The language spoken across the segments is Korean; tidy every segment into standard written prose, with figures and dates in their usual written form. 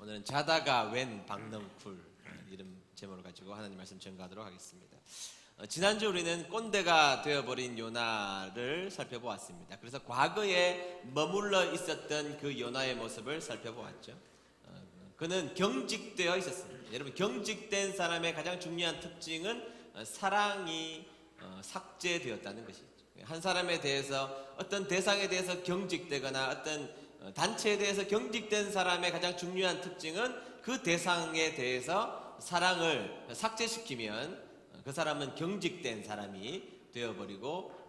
오늘은 자다가 웬 박넝쿨 이름 제목을 가지고 하나님 말씀 전가하도록 하겠습니다. 지난주 우리는 꼰대가 되어버린 요나를 살펴보았습니다. 그래서 과거에 머물러 있었던 그 요나의 모습을 살펴보았죠. 그는 경직되어 있었습니다. 여러분, 경직된 사람의 가장 중요한 특징은 사랑이 삭제되었다는 것이죠. 한 사람에 대해서, 어떤 대상에 대해서 경직되거나 어떤 단체에 대해서 경직된 사람의 가장 중요한 특징은 그 대상에 대해서 사랑을 삭제시키면 그 사람은 경직된 사람이 되어버리고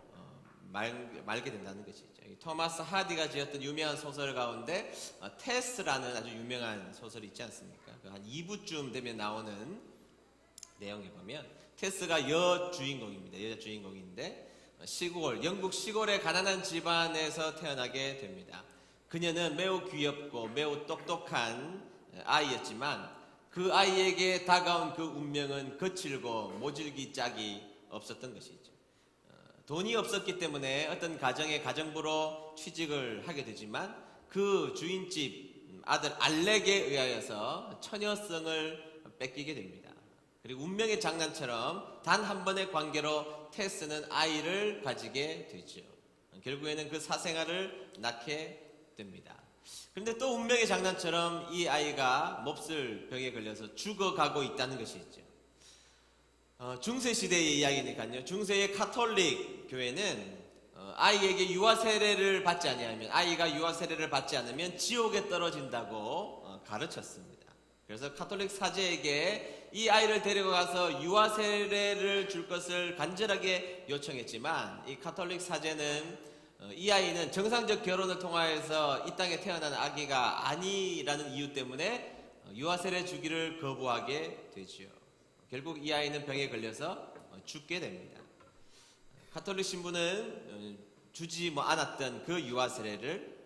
말게 된다는 것이죠. 토마스 하디가 지었던 유명한 소설 가운데 테스라는 아주 유명한 소설이 있지 않습니까? 한 2부쯤 되면 나오는 내용에 보면 테스가 여주인공입니다. 여자 주인공인데 영국 시골의 가난한 집안에서 태어나게 됩니다. 그녀는 매우 귀엽고 매우 똑똑한 아이였지만 그 아이에게 다가온 그 운명은 거칠고 모질기 짝이 없었던 것이죠. 돈이 없었기 때문에 어떤 가정의 가정부로 취직을 하게 되지만 그 주인집 아들 알렉에 의하여서 처녀성을 뺏기게 됩니다. 그리고 운명의 장난처럼 단 한 번의 관계로 테스는 아이를 가지게 되죠. 결국에는 그 사생아를 낳게 됩니다. 그런데 또 운명의 장난처럼 이 아이가 몹쓸 병에 걸려서 죽어가고 있다는 것이죠. 중세시대의 이야기니까요. 중세의 카톨릭 교회는 아이에게 유아 세례를 받지 아니하면, 아이가 유아 세례를 받지 않으면 지옥에 떨어진다고 가르쳤습니다. 그래서 카톨릭 사제에게 이 아이를 데리고 가서 유아 세례를 줄 것을 간절하게 요청했지만 이 카톨릭 사제는 이 아이는 정상적 결혼을 통하여서 이 땅에 태어난 아기가 아니라는 이유 때문에 유아 세례 주기를 거부하게 되지요. 결국 이 아이는 병에 걸려서 죽게 됩니다. 카톨릭 신부는 주지 않았던 그 유아 세례를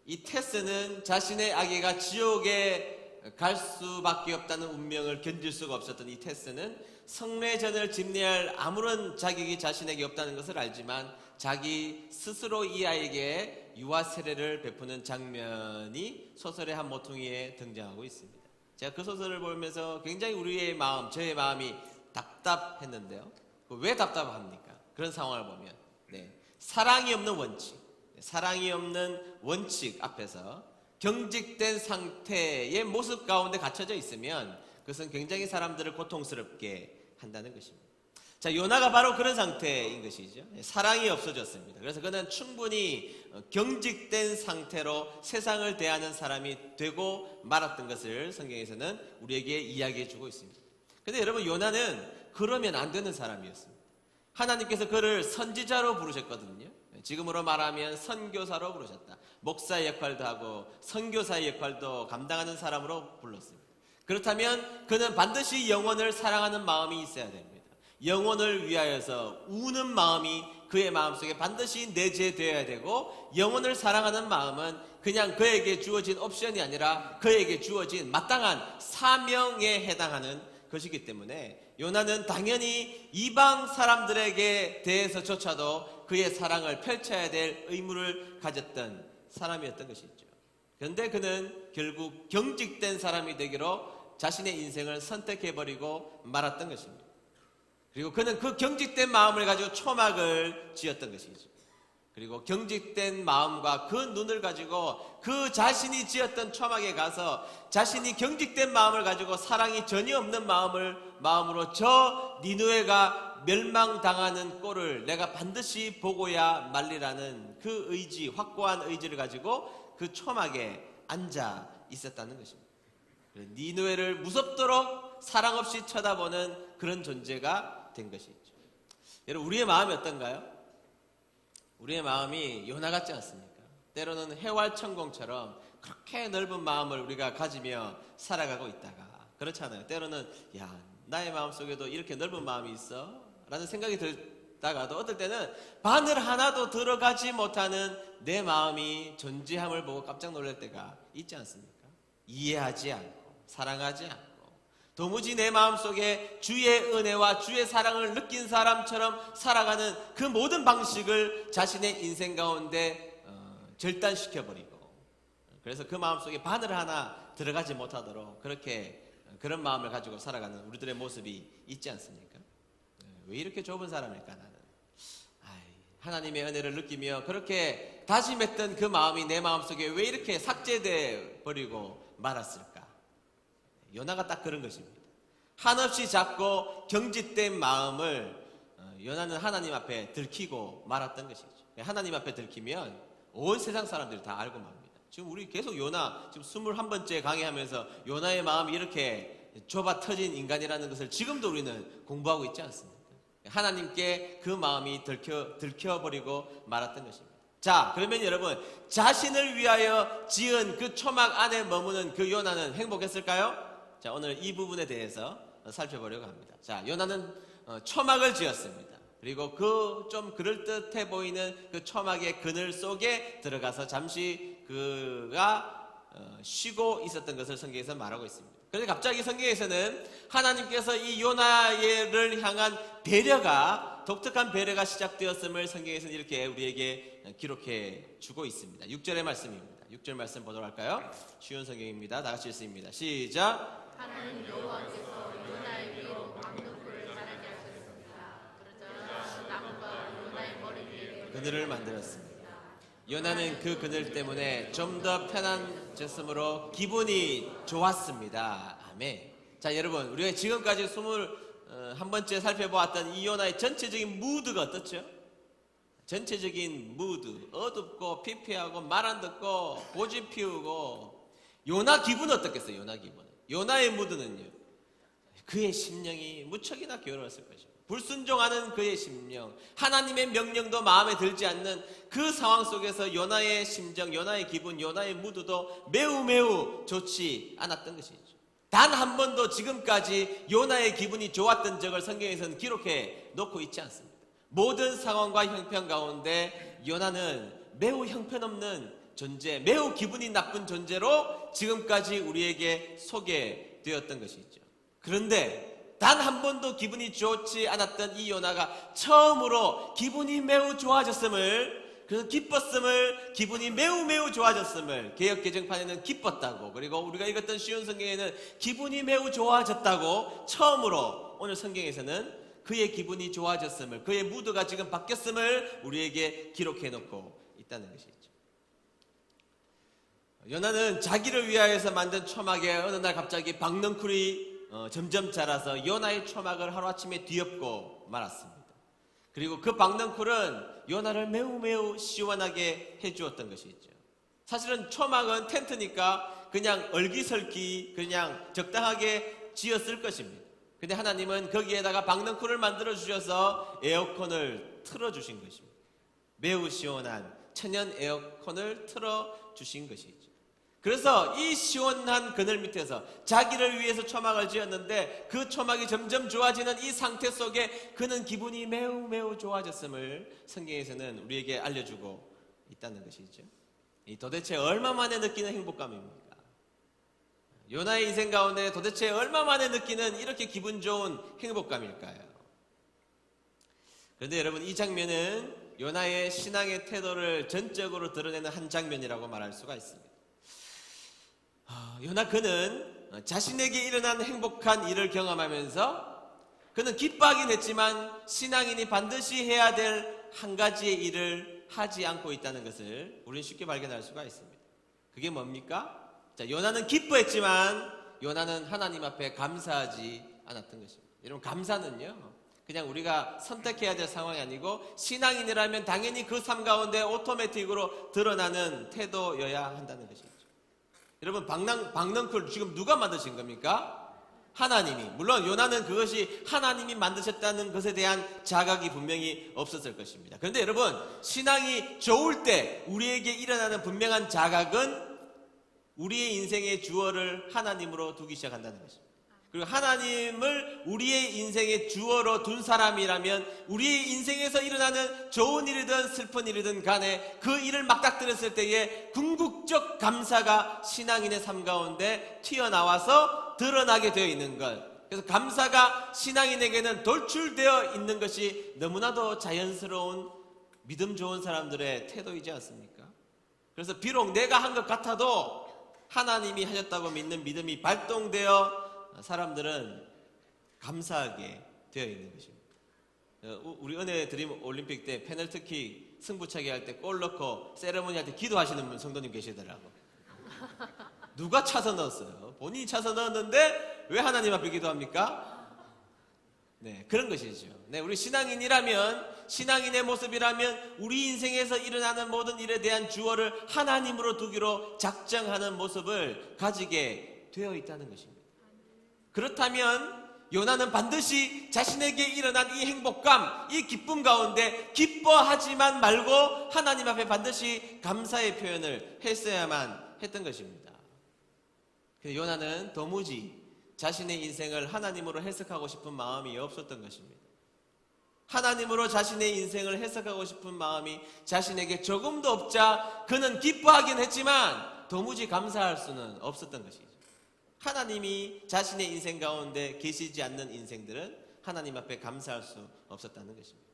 이 테스는 자신의 아기가 지옥에 갈 수밖에 없다는 운명을 견딜 수가 없었던 이 테스는 성례전을 집례할 아무런 자격이 자신에게 없다는 것을 알지만 자기 스스로 이 아이에게 유아 세례를 베푸는 장면이 소설의 한 모퉁이에 등장하고 있습니다. 제가 그 소설을 보면서 굉장히 우리의 마음, 저의 마음이 답답했는데요. 왜 답답합니까? 그런 상황을 보면 사랑이 없는 원칙, 사랑이 없는 원칙 앞에서 경직된 상태의 모습 가운데 갇혀져 있으면 그것은 굉장히 사람들을 고통스럽게 한다는 것입니다. 자, 요나가 바로 그런 상태인 것이죠. 사랑이 없어졌습니다. 그래서 그는 충분히 경직된 상태로 세상을 대하는 사람이 되고 말았던 것을 성경에서는 우리에게 이야기해 주고 있습니다. 그런데 여러분, 요나는 그러면 안 되는 사람이었습니다. 하나님께서 그를 선지자로 부르셨거든요. 지금으로 말하면 선교사로 부르셨다. 목사의 역할도 하고 선교사의 역할도 감당하는 사람으로 불렀습니다. 그렇다면 그는 반드시 영혼을 사랑하는 마음이 있어야 됩니다. 영혼을 위하여서 우는 마음이 그의 마음속에 반드시 내재되어야 되고, 영혼을 사랑하는 마음은 그냥 그에게 주어진 옵션이 아니라 그에게 주어진 마땅한 사명에 해당하는 것이기 때문에 요나는 당연히 이방 사람들에게 대해서조차도 그의 사랑을 펼쳐야 될 의무를 가졌던 사람이었던 것이죠. 그런데 그는 결국 경직된 사람이 되기로 자신의 인생을 선택해버리고 말았던 것입니다. 그리고 그는 그 경직된 마음을 가지고 초막을 지었던 것이죠. 그리고 경직된 마음과 그 눈을 가지고 그 자신이 지었던 초막에 가서 자신이 경직된 마음을 가지고 사랑이 전혀 없는 마음으로 저 니느웨가 멸망당하는 꼴을 내가 반드시 보고야 말리라는 그 의지, 확고한 의지를 가지고 그 초막에 앉아 있었다는 것입니다. 니느웨를 무섭도록 사랑 없이 쳐다보는 그런 존재가 된 것이죠. 여러분, 우리의 마음이 어떤가요? 우리의 마음이 요나 같지 않습니까? 때로는 해활천공처럼 그렇게 넓은 마음을 우리가 가지며 살아가고 있다가, 그렇잖아요. 때로는 나의 마음속에도 이렇게 넓은 마음이 있어? 라는 생각이 들다가도 어떨 때는 바늘 하나도 들어가지 못하는 내 마음이 존재함을 보고 깜짝 놀랄 때가 있지 않습니까? 이해하지 않고 사랑하지 않고 도무지 내 마음속에 주의 은혜와 주의 사랑을 느낀 사람처럼 살아가는 그 모든 방식을 자신의 인생 가운데 절단시켜버리고, 그래서 그 마음속에 바늘 하나 들어가지 못하도록 그런 마음을 가지고 살아가는 우리들의 모습이 있지 않습니까? 왜 이렇게 좁은 사람일까 나는? 하나님의 은혜를 느끼며 그렇게 다짐했던 그 마음이 내 마음속에 왜 이렇게 삭제돼 버리고 말았을까? 요나가 딱 그런 것입니다. 한없이 작고 경직된 마음을 요나는 하나님 앞에 들키고 말았던 것이죠. 하나님 앞에 들키면 온 세상 사람들이 다 알고 맙니다. 지금 우리 계속 요나 지금 21번째 강의하면서 요나의 마음이 이렇게 좁아 터진 인간이라는 것을 지금도 우리는 공부하고 있지 않습니까? 하나님께 그 마음이 들켜버리고 말았던 것입니다. 자, 그러면 여러분, 자신을 위하여 지은 그 초막 안에 머무는 그 요나는 행복했을까요? 자, 오늘 이 부분에 대해서 살펴보려고 합니다. 자, 요나는 초막을 지었습니다. 그리고 그 좀 그럴듯해 보이는 그 초막의 그늘 속에 들어가서 잠시 그가 쉬고 있었던 것을 성경에서 말하고 있습니다. 그런데 갑자기 성경에서는 하나님께서 이 요나를 향한 배려가, 독특한 배려가 시작되었음을 성경에서는 이렇게 우리에게 기록해 주고 있습니다. 6절의 말씀입니다. 6절 말씀 보도록 할까요? 쉬운 성경입니다. 다 같이 읽습니다. 시작. 하나님 여호와께서 요나의 귀로 방등불을 자라게 하셨습니다. 그러자 나무가 요나의 머리 위에 그늘을 만들었습니다. 요나는 그 그늘 때문에 좀 더 편안해졌으므로 기분이 좋았습니다. 아멘. 자, 여러분, 우리가 지금까지 21번째 살펴보았던 이 요나의 전체적인 무드가 어떻죠? 전체적인 무드, 어둡고 피폐하고 말 안 듣고 고집 피우고. 요나 기분은 어떻겠어요? 요나 기분은, 요나의 무드는요, 그의 심령이 무척이나 괴로웠을 것입니다. 불순종하는 그의 심령, 하나님의 명령도 마음에 들지 않는 그 상황 속에서 요나의 심정, 요나의 기분, 요나의 무드도 매우 매우 좋지 않았던 것이죠. 단 한 번도 지금까지 요나의 기분이 좋았던 적을 성경에서는 기록해 놓고 있지 않습니다. 모든 상황과 형편 가운데 요나는 매우 형편없는 존재, 매우 기분이 나쁜 존재로 지금까지 우리에게 소개되었던 것이죠. 그런데 단 한 번도 기분이 좋지 않았던 이 요나가 처음으로 기분이 매우 좋아졌음을, 그래서 기뻤음을, 기분이 매우 매우 좋아졌음을, 개역개정판에는 기뻤다고, 그리고 우리가 읽었던 쉬운 성경에는 기분이 매우 좋아졌다고 처음으로 오늘 성경에서는 그의 기분이 좋아졌음을, 그의 무드가 지금 바뀌었음을 우리에게 기록해 놓고 있다는 것이죠. 요나는 자기를 위하여서 만든 초막에 어느 날 갑자기 박넝쿨이 점점 자라서 요나의 초막을 하루아침에 뒤엎고 말았습니다. 그리고 그 박넝쿨은 요나를 매우 매우 시원하게 해주었던 것이죠. 사실은 초막은 텐트니까 그냥 얼기설기 그냥 적당하게 지었을 것입니다. 근데 하나님은 거기에다가 박넝쿨을 만들어 주셔서 에어컨을 틀어주신 것입니다. 매우 시원한 천연 에어컨을 틀어주신 것이죠. 그래서 이 시원한 그늘 밑에서 자기를 위해서 초막을 지었는데 그 초막이 점점 좋아지는 이 상태 속에 그는 기분이 매우 매우 좋아졌음을 성경에서는 우리에게 알려주고 있다는 것이죠. 이 도대체 얼마 만에 느끼는 행복감입니까? 요나의 인생 가운데 도대체 얼마 만에 느끼는 이렇게 기분 좋은 행복감일까요? 그런데 여러분, 이 장면은 요나의 신앙의 태도를 전적으로 드러내는 한 장면이라고 말할 수가 있습니다. 요나 그는 자신에게 일어난 행복한 일을 경험하면서 그는 기뻐하긴 했지만 신앙인이 반드시 해야 될 한 가지의 일을 하지 않고 있다는 것을 우리는 쉽게 발견할 수가 있습니다. 그게 뭡니까? 자, 요나는 기뻐했지만 요나는 하나님 앞에 감사하지 않았던 것입니다. 여러분, 감사는요, 그냥 우리가 선택해야 될 상황이 아니고 신앙인이라면 당연히 그 삶 가운데 오토매틱으로 드러나는 태도여야 한다는 것이죠. 여러분, 박넝쿨 지금 누가 만드신 겁니까? 하나님이. 물론 요나는 그것이 하나님이 만드셨다는 것에 대한 자각이 분명히 없었을 것입니다. 그런데 여러분, 신앙이 좋을 때 우리에게 일어나는 분명한 자각은 우리의 인생의 주어를 하나님으로 두기 시작한다는 것입니다. 그리고 하나님을 우리의 인생의 주어로 둔 사람이라면 우리의 인생에서 일어나는 좋은 일이든 슬픈 일이든 간에 그 일을 막닥뜨렸을 때에 궁극적 감사가 신앙인의 삶 가운데 튀어나와서 드러나게 되어 있는 것. 그래서 감사가 신앙인에게는 돌출되어 있는 것이 너무나도 자연스러운 믿음 좋은 사람들의 태도이지 않습니까? 그래서 비록 내가 한 것 같아도 하나님이 하셨다고 믿는 믿음이 발동되어 사람들은 감사하게 되어 있는 것입니다. 우리 은혜 드림 올림픽 때 페널티킥 승부차기 할 때 골 넣고 세레모니 할 때 기도하시는 분 성도님 계시더라고. 누가 차서 넣었어요? 본인이 차서 넣었는데 왜 하나님 앞에 기도합니까? 네, 그런 것이죠. 네, 우리 신앙인의 모습이라면 우리 인생에서 일어나는 모든 일에 대한 주어를 하나님으로 두기로 작정하는 모습을 가지게 되어 있다는 것입니다. 그렇다면 요나는 반드시 자신에게 일어난 이 행복감, 이 기쁨 가운데 기뻐하지만 말고 하나님 앞에 반드시 감사의 표현을 했어야만 했던 것입니다. 근데 요나는 도무지 자신의 인생을 하나님으로 해석하고 싶은 마음이 없었던 것입니다. 하나님으로 자신의 인생을 해석하고 싶은 마음이 자신에게 조금도 없자 그는 기뻐하긴 했지만 도무지 감사할 수는 없었던 것이죠. 하나님이 자신의 인생 가운데 계시지 않는 인생들은 하나님 앞에 감사할 수 없었다는 것입니다.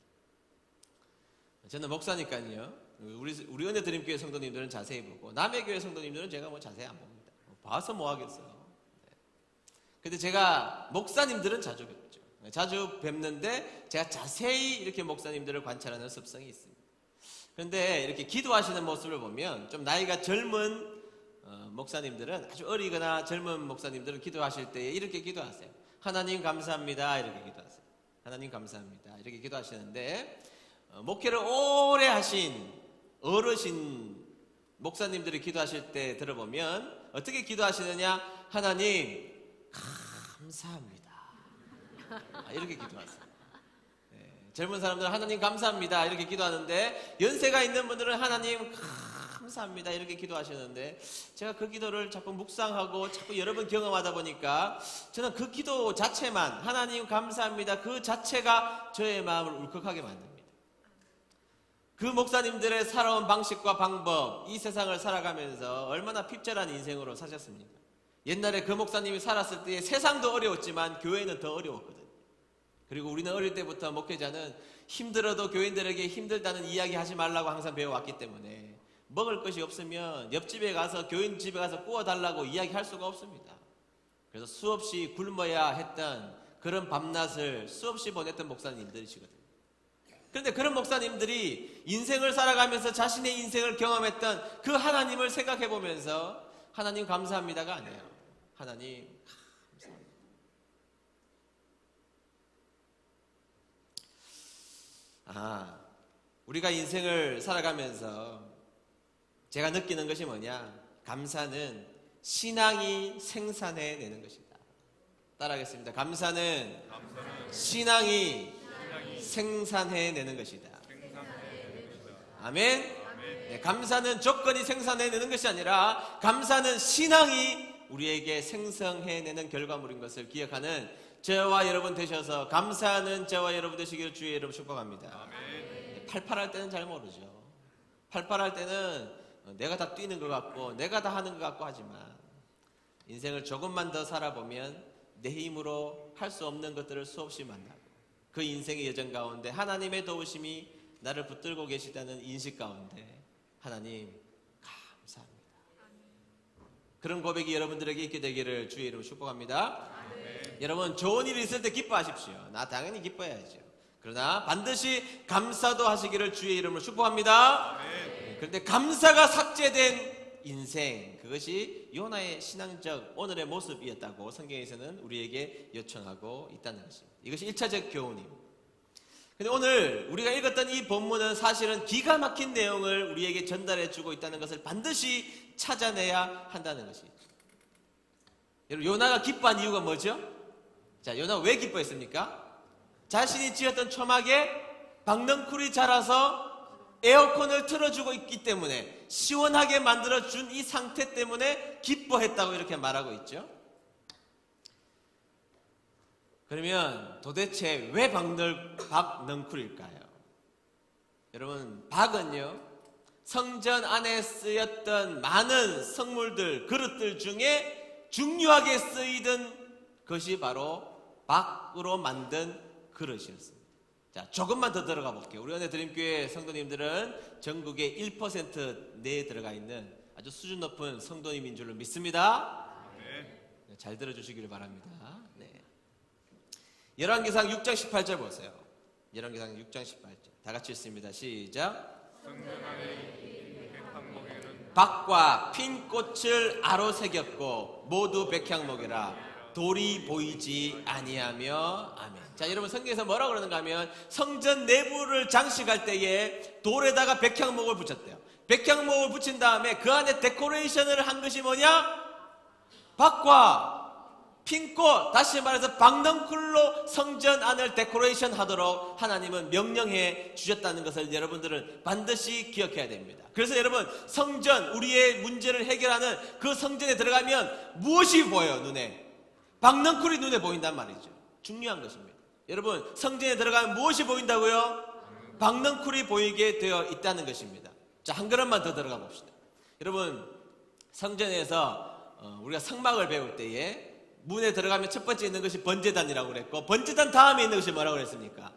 저는 목사니까요. 우리 은혜드림교회 성도님들은 자세히 보고 남의 교회 성도님들은 제가 자세히 안 봅니다. 봐서 뭐 하겠어요. 근데 제가 목사님들은 자주 뵙죠. 자주 뵙는데 제가 자세히 이렇게 목사님들을 관찰하는 습성이 있습니다. 그런데 이렇게 기도하시는 모습을 보면 좀 나이가 젊은 목사님들은 아주 어리거나 젊은 목사님들은 기도하실 때 이렇게 기도하세요. 하나님 감사합니다. 이렇게 기도하세요. 하나님 감사합니다. 이렇게 기도하시는데 목회를 오래 하신 어르신 목사님들이 기도하실 때 들어보면 어떻게 기도하시느냐? 하나님 감사합니다. 이렇게 기도하세요. 네, 젊은 사람들은 하나님 감사합니다. 이렇게 기도하는데 연세가 있는 분들은 하나님 감사합니다. 이렇게 기도하시는데 제가 그 기도를 자꾸 묵상하고 자꾸 여러 번 경험하다 보니까 저는 그 기도 자체만 하나님 감사합니다. 그 자체가 저의 마음을 울컥하게 만듭니다. 그 목사님들의 살아온 방식과 방법, 이 세상을 살아가면서 얼마나 핍절한 인생으로 사셨습니까? 옛날에 그 목사님이 살았을 때 세상도 어려웠지만 교회는 더 어려웠거든요. 그리고 우리는 어릴 때부터 목회자는 힘들어도 교인들에게 힘들다는 이야기 하지 말라고 항상 배워왔기 때문에 먹을 것이 없으면 옆집에 가서 교인 집에 가서 구워달라고 이야기할 수가 없습니다. 그래서 수없이 굶어야 했던 그런 밤낮을 수없이 보냈던 목사님들이시거든요. 그런데 그런 목사님들이 인생을 살아가면서 자신의 인생을 경험했던 그 하나님을 생각해 보면서 하나님 감사합니다가 아니에요. 하나님 감사합니다. 우리가 인생을 살아가면서 제가 느끼는 것이 뭐냐? 감사는 신앙이 생산해내는 것이다. 따라하겠습니다. 감사는 신앙이 생산해내는 것이다. 아멘. 네, 감사는 조건이 생산해내는 것이 아니라 감사는 신앙이 우리에게 생성해내는 결과물인 것을 기억하는 저와 여러분 되셔서 감사하는 저와 여러분 되시기를 주의 이름으로 축복합니다. 네, 팔팔할 때는 잘 모르죠. 팔팔할 때는 내가 다 뛰는 것 같고 내가 다 하는 것 같고 하지만 인생을 조금만 더 살아보면 내 힘으로 할 수 없는 것들을 수없이 만나고 그 인생의 여정 가운데 하나님의 도우심이 나를 붙들고 계시다는 인식 가운데 하나님 감사합니다. 그런 고백이 여러분들에게 있게 되기를 주의 이름으로 축복합니다. 여러분 좋은 일이 있을 때 기뻐하십시오. 나 당연히 기뻐해야죠. 그러나 반드시 감사도 하시기를 주의 이름으로 축복합니다. 그런데 감사가 삭제된 인생, 그것이 요나의 신앙적 오늘의 모습이었다고 성경에서는 우리에게 요청하고 있다는 것입니다. 이것이 1차적 교훈입니다. 근데 오늘 우리가 읽었던 이 본문은 사실은 기가 막힌 내용을 우리에게 전달해 주고 있다는 것을 반드시 찾아내야 한다는 것이죠. 여러분, 요나가 기뻐한 이유가 뭐죠? 자, 요나가 왜 기뻐했습니까? 자신이 지었던 초막에 박넝쿨이 자라서 에어컨을 틀어주고 있기 때문에 시원하게 만들어준 이 상태 때문에 기뻐했다고 이렇게 말하고 있죠. 그러면 도대체 왜 박넝쿨일까요? 여러분, 박은요 성전 안에 쓰였던 많은 성물들, 그릇들 중에 중요하게 쓰이던 것이 바로 박으로 만든 그릇이었습니다. 자, 조금만 더 들어가 볼게요. 우리 은혜드림교회 성도님들은 전국에 1% 내에 들어가 있는 아주 수준 높은 성도님인 줄로 믿습니다. 네, 잘 들어주시기를 바랍니다. 네. 열왕기상 6장 18절 보세요. 열왕기상 6장 18절 다 같이 읽습니다. 시작. 성전 안에 백향목에는 박과 핀 꽃을 아로 새겼고 모두 백향목이라 돌이 보이지 아니하며. 아멘. 자, 여러분 성경에서 뭐라고 그러는가 하면 성전 내부를 장식할 때에 돌에다가 백향목을 붙였대요. 백향목을 붙인 다음에 그 안에 데코레이션을 한 것이 뭐냐? 박과 핀꽃, 다시 말해서 박넝쿨로 성전 안을 데코레이션 하도록 하나님은 명령해 주셨다는 것을 여러분들은 반드시 기억해야 됩니다. 그래서 여러분 성전, 우리의 문제를 해결하는 그 성전에 들어가면 무엇이 보여요? 눈에 박넝쿨이 눈에 보인단 말이죠. 중요한 것입니다. 여러분 성전에 들어가면 무엇이 보인다고요? 박넝쿨이 보이게 되어 있다는 것입니다. 자, 한 걸음만 더 들어가 봅시다. 여러분 성전에서 우리가 성막을 배울 때에 문에 들어가면 첫 번째 있는 것이 번제단이라고 그랬고, 번제단 다음에 있는 것이 뭐라고 그랬습니까?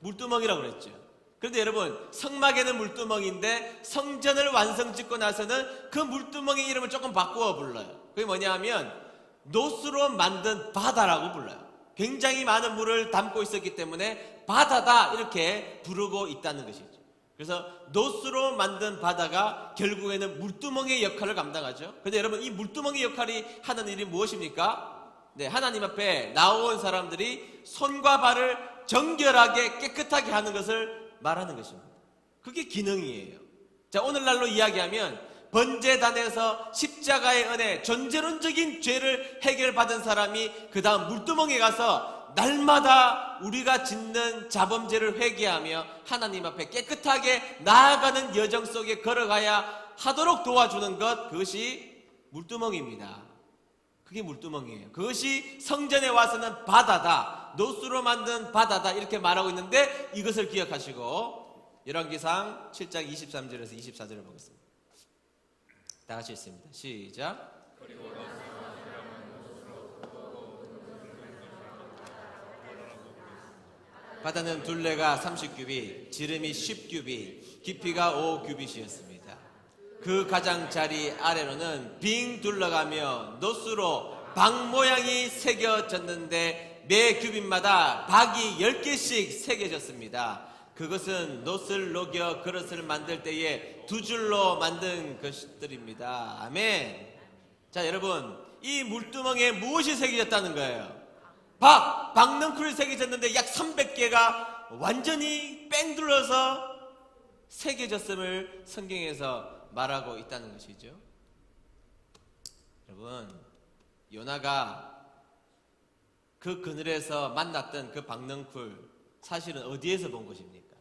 물두멍이라고 그랬죠. 그런데 여러분 성막에는 물두멍인데 성전을 완성짓고 나서는 그 물두멍의 이름을 조금 바꾸어 불러요. 그게 뭐냐 하면 노스로 만든 바다라고 불러요. 굉장히 많은 물을 담고 있었기 때문에 바다다 이렇게 부르고 있다는 것이죠. 그래서 노스로 만든 바다가 결국에는 물두멍의 역할을 감당하죠. 그런데 여러분 이 물두멍의 역할이 하는 일이 무엇입니까? 네, 하나님 앞에 나온 사람들이 손과 발을 정결하게 깨끗하게 하는 것을 말하는 것입니다. 그게 기능이에요. 자, 오늘날로 이야기하면 번제단에서 십자가의 은혜, 전제론적인 죄를 해결받은 사람이 그 다음 물두멍에 가서 날마다 우리가 짓는 자범죄를 회개하며 하나님 앞에 깨끗하게 나아가는 여정 속에 걸어가야 하도록 도와주는 것, 그것이 물두멍입니다. 그게 물두멍이에요. 그것이 성전에 와서는 바다다, 노스로 만든 바다다 이렇게 말하고 있는데 이것을 기억하시고 열왕기상 7장 23절에서 24절을 보겠습니다. 다 같이 읽습니다. 시작. 바다는 둘레가 30규빗, 지름이 10규빗, 깊이가 5규빗이었습니다. 그 가장자리 아래로는 빙 둘러가며 노스로 박 모양이 새겨졌는데 매 규빗마다 박이 10개씩 새겨졌습니다. 그것은 노스를 녹여 그릇을 만들 때에 두 줄로 만든 것들입니다. 아멘. 자, 여러분 이 물두멍에 무엇이 새겨졌다는 거예요? 박넝쿨이 새겨졌는데 약 300개가 완전히 뺑 둘러서 새겨졌음을 성경에서 말하고 있다는 것이죠. 여러분 요나가 그 그늘에서 만났던 그 박넝쿨 사실은 어디에서 본 것입니까?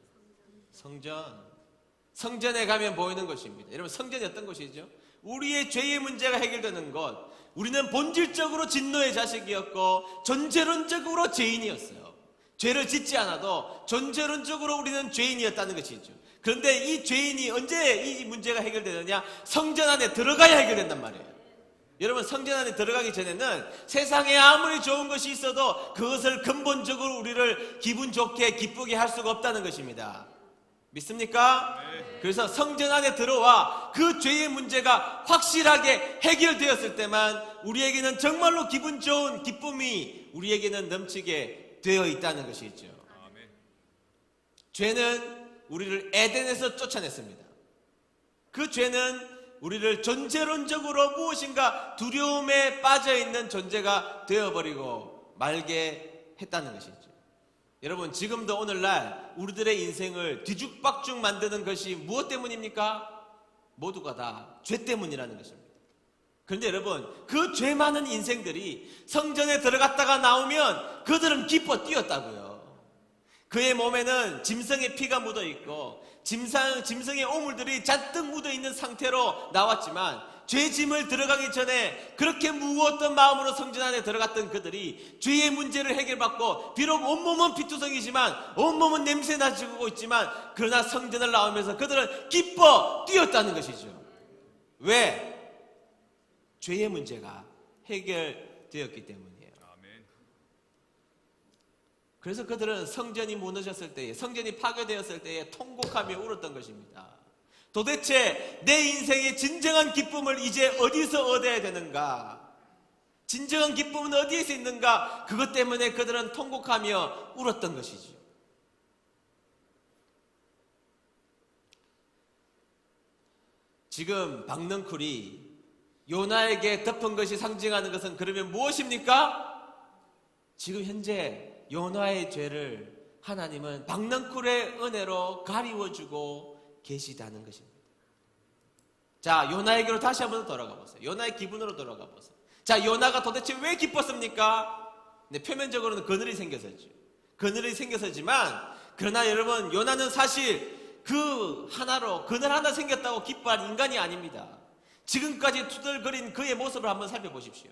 성전에 가면 보이는 것입니다. 여러분 성전이 어떤 곳이죠? 우리의 죄의 문제가 해결되는 것. 우리는 본질적으로 진노의 자식이었고 전제론적으로 죄인이었어요. 죄를 짓지 않아도 전제론적으로 우리는 죄인이었다는 것이죠. 그런데 이 죄인이 언제 이 문제가 해결되느냐? 성전 안에 들어가야 해결된단 말이에요. 여러분 성전 안에 들어가기 전에는 세상에 아무리 좋은 것이 있어도 그것을 근본적으로 우리를 기분 좋게 기쁘게 할 수가 없다는 것입니다. 믿습니까? 네. 그래서 성전 안에 들어와 그 죄의 문제가 확실하게 해결되었을 때만 우리에게는 정말로 기분 좋은 기쁨이 우리에게는 넘치게 되어 있다는 것이죠. 아멘. 죄는 우리를 에덴에서 쫓아냈습니다. 그 죄는 우리를 존재론적으로 무엇인가 두려움에 빠져있는 존재가 되어버리고 말게 했다는 것이죠. 여러분 지금도 오늘날 우리들의 인생을 뒤죽박죽 만드는 것이 무엇 때문입니까? 모두가 다 죄 때문이라는 것입니다. 그런데 여러분 그 죄 많은 인생들이 성전에 들어갔다가 나오면 그들은 기뻐 뛰었다고요. 그의 몸에는 짐승의 피가 묻어있고 짐승의 오물들이 잔뜩 묻어있는 상태로 나왔지만 죄짐을 들어가기 전에 그렇게 무거웠던 마음으로 성전 안에 들어갔던 그들이 죄의 문제를 해결받고 비록 온몸은 피투성이지만 온몸은 냄새 나지고 있지만 그러나 성전을 나오면서 그들은 기뻐 뛰었다는 것이죠. 왜? 죄의 문제가 해결되었기 때문이에요. 아멘. 그래서 그들은 성전이 무너졌을 때에, 성전이 파괴되었을 때에 통곡하며 울었던 것입니다. 도대체 내 인생의 진정한 기쁨을 이제 어디서 얻어야 되는가? 진정한 기쁨은 어디에서 있는가? 그것 때문에 그들은 통곡하며 울었던 것이죠. 지금 박넝쿨이 요나에게 덮은 것이 상징하는 것은 그러면 무엇입니까? 지금 현재 요나의 죄를 하나님은 박넝쿨의 은혜로 가리워주고 계시다는 것입니다. 자, 요나에게로 다시 한번 돌아가 보세요. 요나의 기분으로 돌아가 보세요. 자, 요나가 도대체 왜 기뻤습니까? 네, 표면적으로는 그늘이 생겨서죠. 그늘이 생겨서지만, 그러나 여러분, 요나는 사실 그 하나로, 그늘 하나 생겼다고 기뻐할 인간이 아닙니다. 지금까지 투덜거린 그의 모습을 한번 살펴보십시오.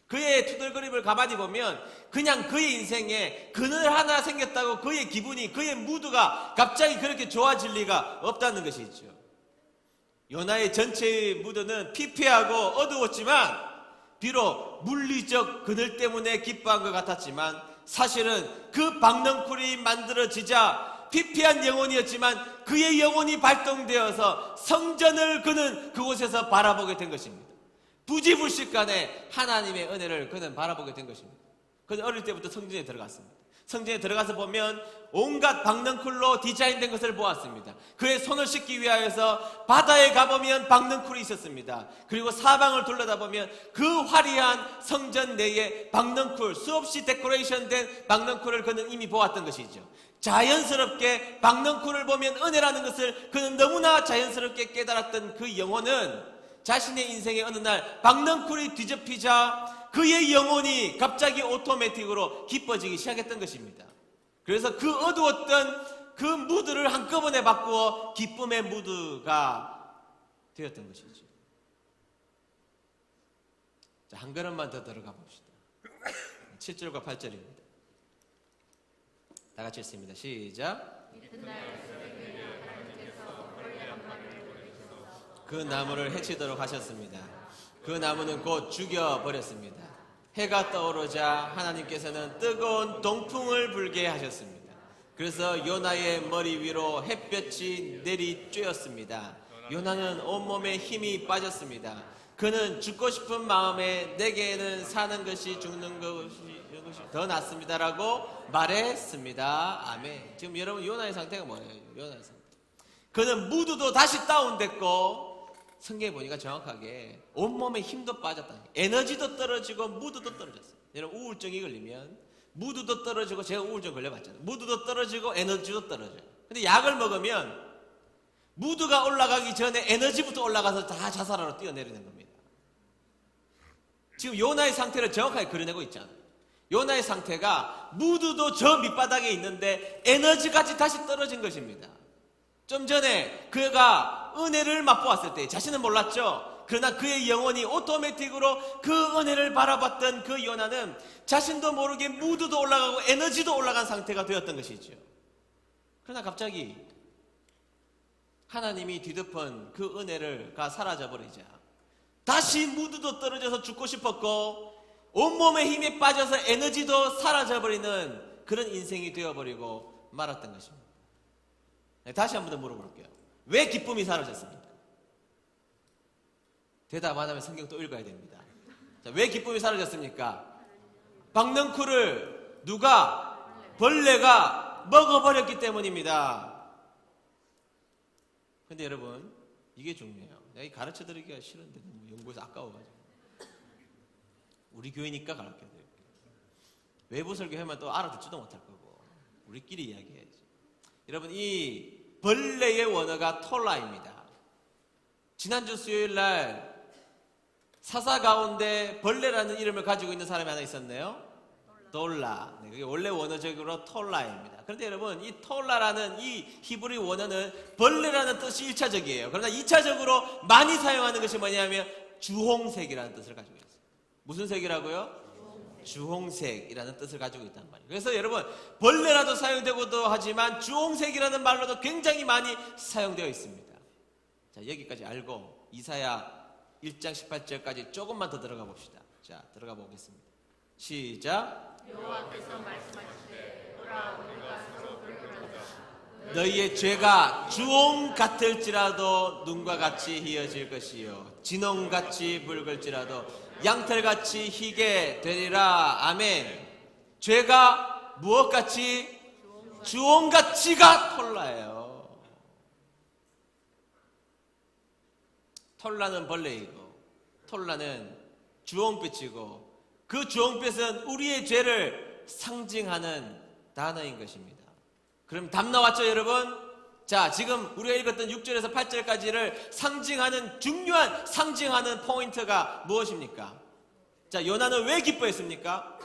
그의 투덜거림을 가만히 보면 그냥 그의 인생에 그늘 하나 생겼다고 그의 기분이, 그의 무드가 갑자기 그렇게 좋아질 리가 없다는 것이죠. 요나의 전체의 무드는 피폐하고 어두웠지만 비록 물리적 그늘 때문에 기뻐한 것 같았지만 사실은 그 박넝쿨이 만들어지자 피폐한 영혼이었지만 그의 영혼이 발동되어서 성전을 그는 그곳에서 바라보게 된 것입니다. 부지불식간에 하나님의 은혜를 그는 바라보게 된 것입니다. 그는 어릴 때부터 성전에 들어갔습니다. 성전에 들어가서 보면 온갖 박넝쿨로 디자인된 것을 보았습니다. 그의 손을 씻기 위하여서 바다에 가보면 박넝쿨이 있었습니다. 그리고 사방을 둘러다보면 그 화려한 성전 내에 박넝쿨, 수없이 데코레이션된 박넝쿨을 그는 이미 보았던 것이죠. 자연스럽게 박넝쿨을 보면 은혜라는 것을 그는 너무나 자연스럽게 깨달았던 그 영혼은 자신의 인생의 어느 날 박넝쿨이 뒤집히자 그의 영혼이 갑자기 오토매틱으로 기뻐지기 시작했던 것입니다. 그래서 그 어두웠던 그 무드를 한꺼번에 바꾸어 기쁨의 무드가 되었던 것이죠. 자, 한 걸음만 더 들어가 봅시다. 7절과 8절입니다. 다 같이 읽습니다. 시작. 그 나무를 해치도록 하셨습니다. 그 나무는 곧 죽여버렸습니다. 해가 떠오르자 하나님께서는 뜨거운 동풍을 불게 하셨습니다. 그래서 요나의 머리 위로 햇볕이 내리쬐었습니다. 요나는 온몸에 힘이 빠졌습니다. 그는 죽고 싶은 마음에 내게는 사는 것이 죽는 것이 더 낫습니다라고 말했습니다. 아멘. 지금 여러분 요나의 상태가 뭐예요? 요나의 상태. 그는 무드도 다시 다운됐고 성경에 보니까 정확하게 온몸에 힘도 빠졌다. 에너지도 떨어지고 무드도 떨어졌어요. 여러분 우울증이 걸리면 무드도 떨어지고, 제가 우울증 걸려봤잖아요. 무드도 떨어지고 에너지도 떨어져요. 근데 약을 먹으면 무드가 올라가기 전에 에너지부터 올라가서 다 자살하러 뛰어내리는 겁니다. 지금 요나의 상태를 정확하게 그려내고 있잖아요. 요나의 상태가 무드도 저 밑바닥에 있는데 에너지까지 다시 떨어진 것입니다. 좀 전에 그가 은혜를 맛보았을 때 자신은 몰랐죠. 그러나 그의 영혼이 오토매틱으로 그 은혜를 바라봤던 그 요나는 자신도 모르게 무드도 올라가고 에너지도 올라간 상태가 되었던 것이죠. 그러나 갑자기 하나님이 뒤덮은 그 은혜가 사라져버리자 다시 무드도 떨어져서 죽고 싶었고 온몸에 힘이 빠져서 에너지도 사라져버리는 그런 인생이 되어버리고 말았던 것입니다. 다시 한 번 더 물어볼게요. 왜 기쁨이 사라졌습니까? 대답 안 하면 성경 또 읽어야 됩니다. 자, 왜 기쁨이 사라졌습니까? 박넝쿨을 벌레가 먹어버렸기 때문입니다. 근데 여러분, 이게 중요해요. 내가 가르쳐드리기가 싫은데 너무 연구해서 아까워가지고. 우리 교회니까 가르쳐드릴게요. 외부 설교하면 또 알아듣지도 못할 거고 우리끼리 이야기해야지. 여러분, 이 벌레의 원어가 톨라입니다. 지난주 수요일날 사사 가운데 벌레라는 이름을 가지고 있는 사람이 하나 있었네요. 돌라. 네, 그게 원래 원어적으로 톨라입니다. 그런데 여러분, 이 톨라라는 이 히브리 원어는 벌레라는 뜻이 1차적이에요. 그러나 2차적으로 많이 사용하는 것이 뭐냐면 주홍색이라는 뜻을 가지고 있어요. 무슨 색이라고요? 주홍색이라는 뜻을 가지고 있단 말이에요. 그래서 여러분, 벌레라도 사용되고도 하지만 주홍색이라는 말로도 굉장히 많이 사용되어 있습니다. 자, 여기까지 알고 이사야 1장 18절까지 조금만 더 들어가 봅시다. 자, 들어가 보겠습니다. 시작. 여호와께서 말씀하시되 오라 우리가 서로 불편하자 너희의 죄가 주홍 같을지라도 눈과 같이 희어질 것이요 진홍같이 붉을지라도 양털같이 희게 되리라. 아멘. 죄가 무엇같이? 주홍같이가 톨라예요. 톨라는 벌레이고 톨라는 주홍빛이고 그 주홍빛은 우리의 죄를 상징하는 단어인 것입니다. 그럼 답 나왔죠, 여러분? 자, 지금 우리가 읽었던 6절에서 8절까지를 상징하는 중요한 상징하는 포인트가 무엇입니까? 자, 요나는 왜 기뻐했습니까?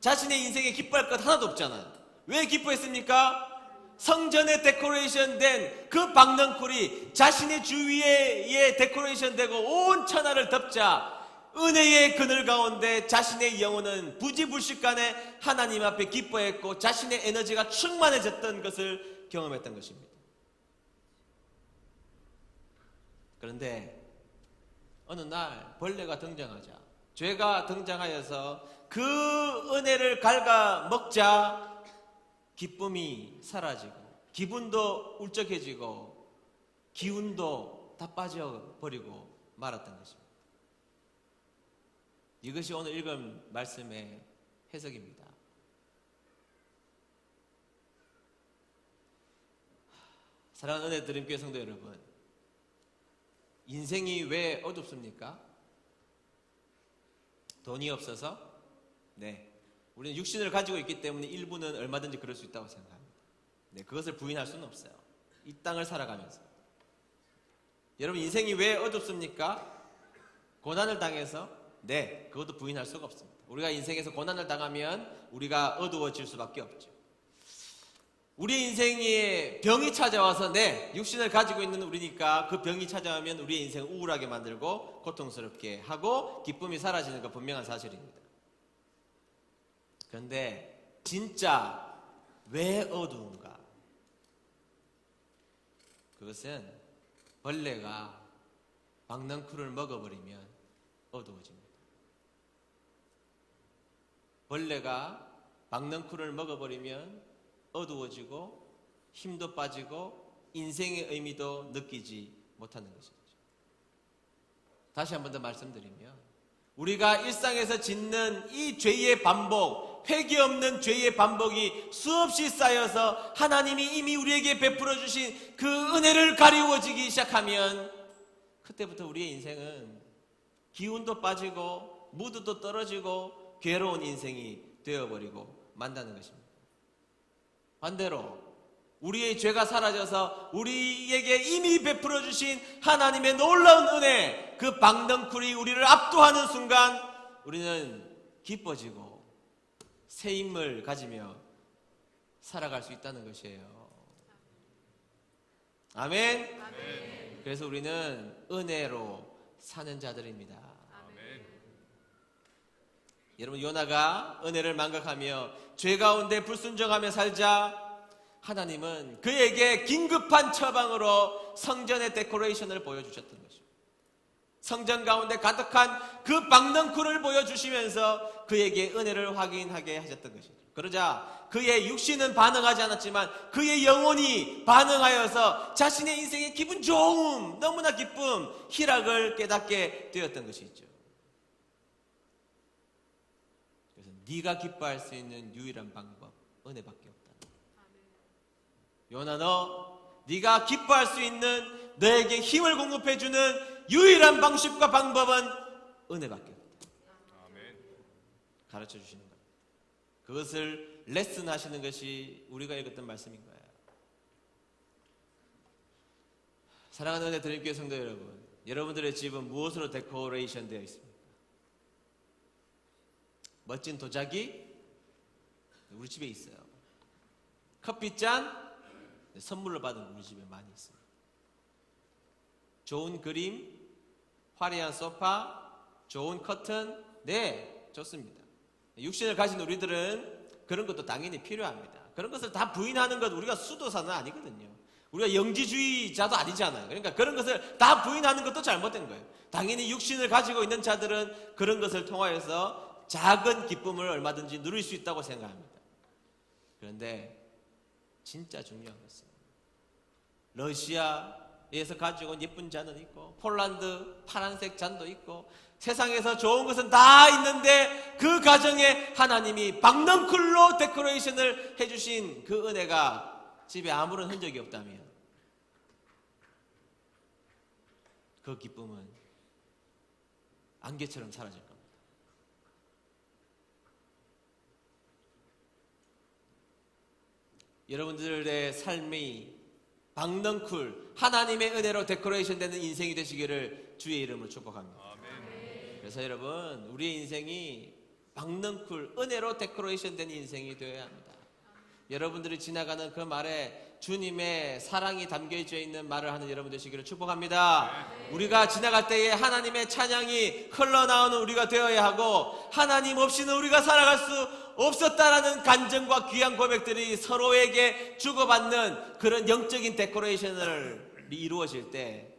자신의 인생에 기뻐할 것 하나도 없잖아요. 왜 기뻐했습니까? 성전에 데코레이션 된 그 박넝쿨이 자신의 주위에 데코레이션 되고 온 천하를 덮자 은혜의 그늘 가운데 자신의 영혼은 부지불식간에 하나님 앞에 기뻐했고 자신의 에너지가 충만해졌던 것을 경험했던 것입니다. 그런데 어느 날 벌레가 등장하자, 죄가 등장하여서 그 은혜를 갉아 먹자 기쁨이 사라지고 기분도 울적해지고 기운도 다 빠져버리고 말았던 것입니다. 이것이 오늘 읽은 말씀의 해석입니다. 사랑하는 은혜 드림교회 성도 여러분, 인생이 왜 어둡습니까? 돈이 없어서? 네, 우리는 육신을 가지고 있기 때문에 일부는 얼마든지 그럴 수 있다고 생각합니다. 네, 그것을 부인할 수는 없어요. 이 땅을 살아가면서. 여러분, 인생이 왜 어둡습니까? 고난을 당해서? 네, 그것도 부인할 수가 없습니다. 우리가 인생에서 고난을 당하면 우리가 어두워질 수밖에 없죠. 우리 인생에 병이 찾아와서 네, 육신을 가지고 있는 우리니까 그 병이 찾아오면 우리의 인생을 우울하게 만들고 고통스럽게 하고 기쁨이 사라지는 건 분명한 사실입니다. 그런데 진짜 왜 어두운가? 그것은 벌레가 박넝쿨을 먹어버리면 어두워집니다. 벌레가 박넝쿨을 먹어버리면 어두워지고 힘도 빠지고 인생의 의미도 느끼지 못하는 것이죠. 다시 한 번 더 말씀드리면 우리가 일상에서 짓는 이 죄의 반복, 회개 없는 죄의 반복이 수없이 쌓여서 하나님이 이미 우리에게 베풀어 주신 그 은혜를 가리워지기 시작하면 그때부터 우리의 인생은 기운도 빠지고 무드도 떨어지고 괴로운 인생이 되어버리고 만다는 것입니다. 반대로 우리의 죄가 사라져서 우리에게 이미 베풀어 주신 하나님의 놀라운 은혜, 그 박넝쿨이 우리를 압도하는 순간 우리는 기뻐지고 새 힘을 가지며 살아갈 수 있다는 것이에요. 아멘? 아멘. 그래서 우리는 은혜로 사는 자들입니다. 아멘. 여러분, 요나가 은혜를 망각하며 죄 가운데 불순종하며 살자 하나님은 그에게 긴급한 처방으로 성전의 데코레이션을 보여주셨던 것입니다. 성전 가운데 가득한 그 박넝쿨을 보여주시면서 그에게 은혜를 확인하게 하셨던 것이죠. 그러자 그의 육신은 반응하지 않았지만 그의 영혼이 반응하여서 자신의 인생의 기분 좋음, 너무나 기쁨, 희락을 깨닫게 되었던 것이죠. 그래서 네가 기뻐할 수 있는 유일한 방법, 은혜밖에 없다. 요나, 너 네가 기뻐할 수 있는, 너에게 힘을 공급해주는 유일한 방식과 방법은 은혜밖에 없다. 아멘. 가르쳐 주시는 겁니다. 그것을 레슨하시는 것이 우리가 읽었던 말씀인 거예요. 사랑하는 은혜 드림교회 성도 여러분, 여러분들의 집은 무엇으로 데코레이션 되어 있습니까? 멋진 도자기? 우리 집에 있어요. 커피잔? 선물로 받은 우리 집에 많이 있습니다. 좋은 그림, 화려한 소파, 좋은 커튼, 네, 좋습니다. 육신을 가진 우리들은 그런 것도 당연히 필요합니다. 그런 것을 다 부인하는 것, 우리가 수도사는 아니거든요. 우리가 영지주의자도 아니잖아요. 그러니까 그런 것을 다 부인하는 것도 잘못된 거예요. 당연히 육신을 가지고 있는 자들은 그런 것을 통하여서 작은 기쁨을 얼마든지 누릴 수 있다고 생각합니다. 그런데 진짜 중요한 것은 러시아에서 가지고 온 예쁜 잔은 있고 폴란드 파란색 잔도 있고 세상에서 좋은 것은 다 있는데 그 가정에 하나님이 박넝쿨로 데코레이션을 해주신 그 은혜가 집에 아무런 흔적이 없다면 그 기쁨은 안개처럼 사라질 겁니다. 여러분들의 삶이 박넝쿨 하나님의 은혜로 데코레이션 되는 인생이 되시기를 주의 이름으로 축복합니다. 그래서 여러분 우리의 인생이 박넝쿨 은혜로 데코레이션 된 인생이 되어야 합니다. 여러분들이 지나가는 그 말에 주님의 사랑이 담겨져 있는 말을 하는 여러분 되시기를 축복합니다. 우리가 지나갈 때에 하나님의 찬양이 흘러나오는 우리가 되어야 하고 하나님 없이는 우리가 살아갈 수 없었다라는 간증과 귀한 고백들이 서로에게 주고받는 그런 영적인 데코레이션을 이루어질 때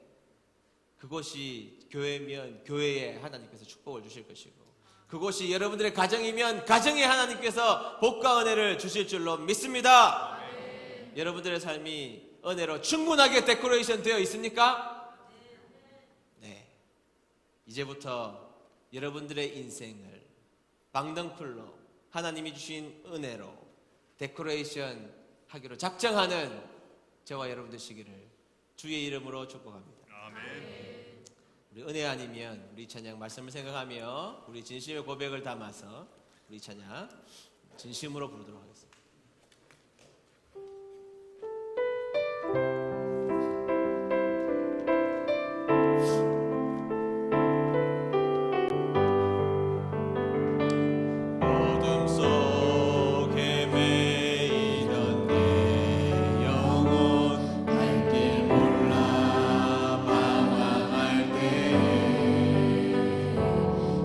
그것이 교회면 교회에 하나님께서 축복을 주실 것이고 그것이 여러분들의 가정이면 가정에 하나님께서 복과 은혜를 주실 줄로 믿습니다. 여러분들의 삶이 은혜로 충분하게 데코레이션 되어 있습니까? 네. 이제부터 여러분들의 인생을 박넝쿨로 하나님이 주신 은혜로 데코레이션 하기로 작정하는 저와 여러분 되시기를 주의 이름으로 축복합니다. 아멘. 우리 은혜 아니면 우리 찬양 말씀을 생각하며 우리 진심의 고백을 담아서 우리 찬양 진심으로 부르도록 하겠습니다. 어둠 속에 매이던 내 영혼 갈 길 몰라 방황할 때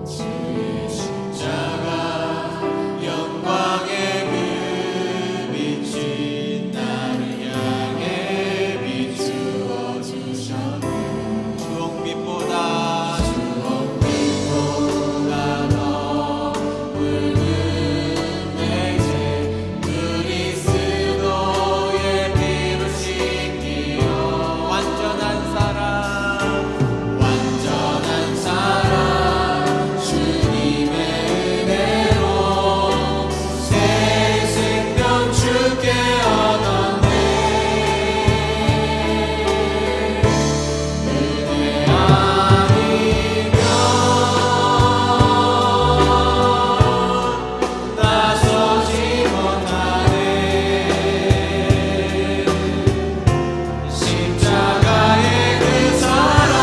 주의 십자가 영광의 그 빛이 나를 향해 비추어 주셨네. 주홍빛보다 더 붉은 내제 그리스도의 피로 씻기어 완전한 사랑 주님의 은혜로 새 생명 주께 얻었네. 은혜 아니면 나서지 못하네. 십자가의 그 사랑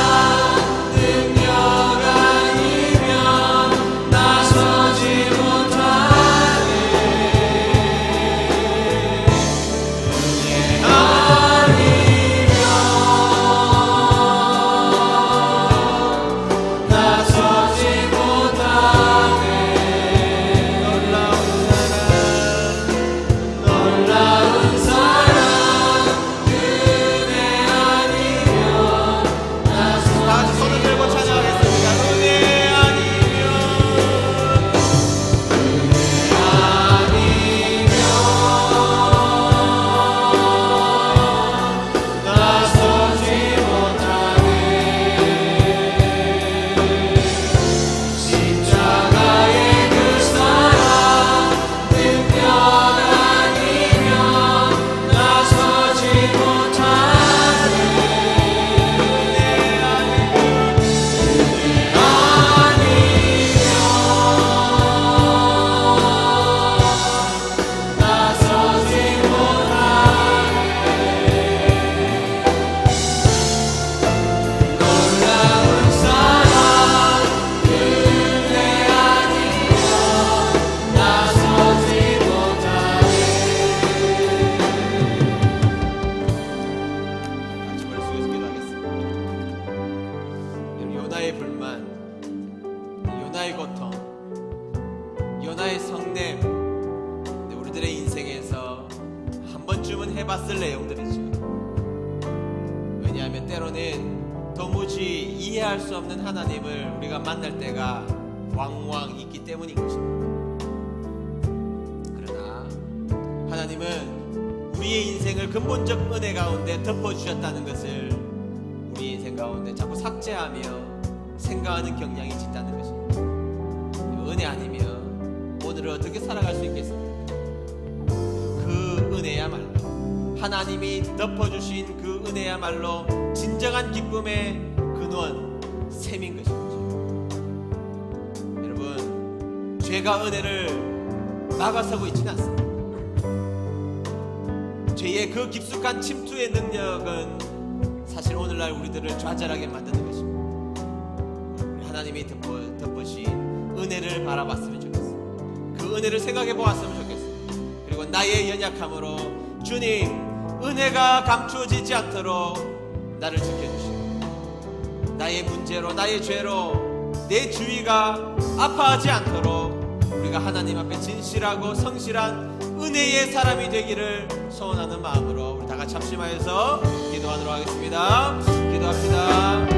능력 아니면 나서지 못하네. 은혜 아니면 나서지 못하네. 놀라운 사랑 은혜 아니면 나서지 다시 손을 들고 찬양하겠습니다. 은혜 아니면 나서지 못하네. 십자가의 그 사랑 능력 아니면 나서지 못하네. 은혜 아니면 나서지 못하네. 놀라운 사랑 은혜 아니면 나서지 못하네. 같이 머리 숙여서 기도하겠습니다. 요나의 불만, 요나의 고통, 요나의 성냄, 우리들의 인생에서 한 번쯤은 해봤을 내용들이죠. 왜냐하면 때로는 도무지 이해할 수 없는 하나님을 우리가 만날 때가 왕왕 있기 때문인 것입니다. 그러나 하나님은 우리의 인생을 근본적 은혜 가운데 덮어주셨다는 것을 우리 인생 가운데 자꾸 삭제하며 생각하는 경향이 짙다는 것입니다. 은혜 아니면 오늘을 어떻게 살아갈 수 있겠습니까? 그 은혜야말로 하나님이 덮어주신 그 은혜야말로 진정한 기쁨의 근원 셈인 것입니다. 여러분, 죄가 은혜를 막아서고 있지는 않습니다. 죄의 그 깊숙한 침투의 능력은 사실 오늘날 우리들을 좌절하게 만드는 것입니다. 하나님이 덮으신 은혜를 바라봤으면 좋겠습니다. 그 은혜를 생각해 보았으면 좋겠습니다. 그리고 나의 연약함으로 주님 은혜가 감추어지지 않도록 나를 지켜주시고 나의 문제로 나의 죄로 내 주위가 아파하지 않도록 우리가 하나님 앞에 진실하고 성실한 은혜의 사람이 되기를 소원하는 마음으로 우리 다 같이 합심하여서 기도하도록 하겠습니다. 기도합시다.